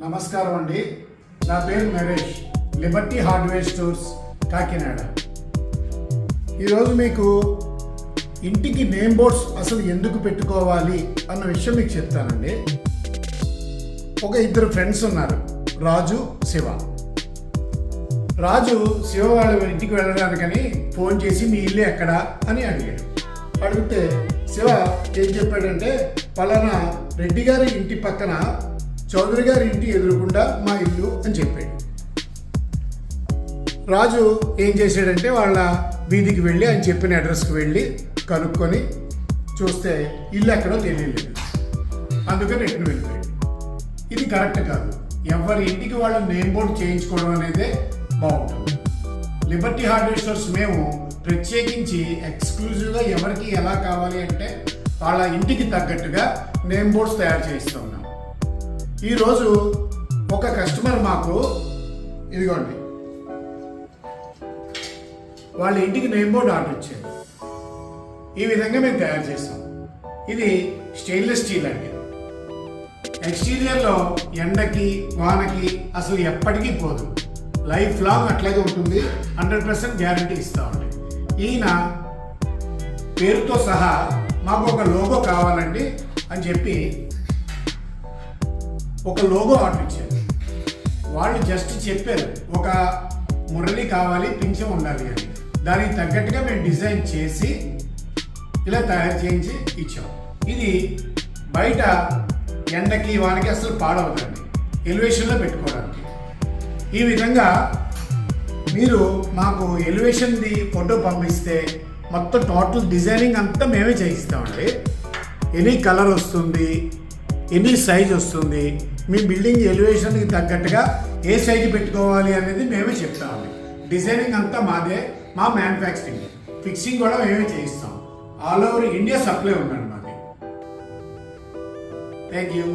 నమస్కారం అండి. నా పేరు Naresh, Liberty hardware stores, Kakinada. ఈరోజు మీకు ఇంటికి నేమ్ బోర్డ్స్ అసలు ఎందుకు పెట్టుకోవాలి అన్న విషయం మీకు చెప్తానండి. ఒక ఇద్దరు ఫ్రెండ్స్ ఉన్నారు, రాజు, శివ. రాజు శివ వాళ్ళ ఇంటికి వెళ్ళడానికని ఫోన్ చేసి మీ ఇల్లు ఎక్కడా అని అడిగాడు. అడిగితే శివ ఏం చెప్పాడంటే, పలానా రెడ్డి గారి ఇంటి పక్కన చౌదరి గారి ఇంటి ఎదురుకుండా మా ఇల్లు అని చెప్పాడు. రాజు ఏం చేశాడంటే వాళ్ళ వీధికి వెళ్ళి ఆయన చెప్పిన అడ్రస్కి వెళ్ళి కనుక్కొని చూస్తే ఇల్లు ఎక్కడో తెలియలేదు. అందుకని రిటర్న్ వెళ్ళిపోయాడు. ఇది కరెక్ట్ కాదు. ఎవరి ఇంటికి వాళ్ళ నేమ్ బోర్డు చేయించుకోవడం అనేదే బాగుంటుంది. లిబర్టీ హార్డ్వేర్ స్టోర్స్ మేము ప్రత్యేకించి ఎక్స్క్లూజివ్గా ఎవరికి ఎలా కావాలి అంటే వాళ్ళ ఇంటికి తగ్గట్టుగా నేమ్ బోర్డ్స్ తయారు చేస్తూ ఉన్నాం. ఈరోజు ఒక కస్టమర్ మాకు ఇదిగోండి వాళ్ళ ఇంటికి నేమ్ బోర్డు ఆర్డర్ ఇచ్చారు. ఈ విధంగా మేము తయారు చేస్తాం. ఇది స్టెయిన్లెస్ స్టీల్ అండి. ఎక్స్టీరియర్లో ఎండకి వానకి అసలు ఎప్పటికీ పోదు, లైఫ్ లాంగ్ అట్లాగే ఉంటుంది. 100% గ్యారంటీ ఇస్తామండి. ఈయన పేరుతో సహా మాకు ఒక లోగో కావాలండి అని చెప్పి ఒక లోగో ఆర్డర్ ఇచ్చారు. వాళ్ళు జస్ట్ చెప్పారు ఒక మురళి కావాలి, పింఛం ఉండాలి అని. దానికి తగ్గట్టుగా మేము డిజైన్ చేసి ఇలా తయారు చేయించి ఇచ్చాం. ఇది బయట ఎండకి వానకి అసలు పాడవదండి, ఎలివేషన్లో పెట్టుకోవడానికి. ఈ విధంగా మీరు మాకు ఎలివేషన్ది ఫోటో పంపిస్తే మొత్తం టోటల్ డిజైనింగ్ అంతా మేమే చేయిస్తామండి. ఎనీ కలర్ వస్తుంది, ఎనీ సైజ్ వస్తుంది. మీ బిల్డింగ్ ఎలివేషన్కి తగ్గట్టుగా ఏ సైజు పెట్టుకోవాలి అనేది మేమే చెప్తామండి. డిజైనింగ్ అంతా మాదే, మా మ్యానుఫ్యాక్చరింగ్, ఫిక్సింగ్ కూడా మేమే చేయిస్తాం. ఆల్ ఓవర్ ఇండియా సప్లై ఉందండి మాది. Thank you.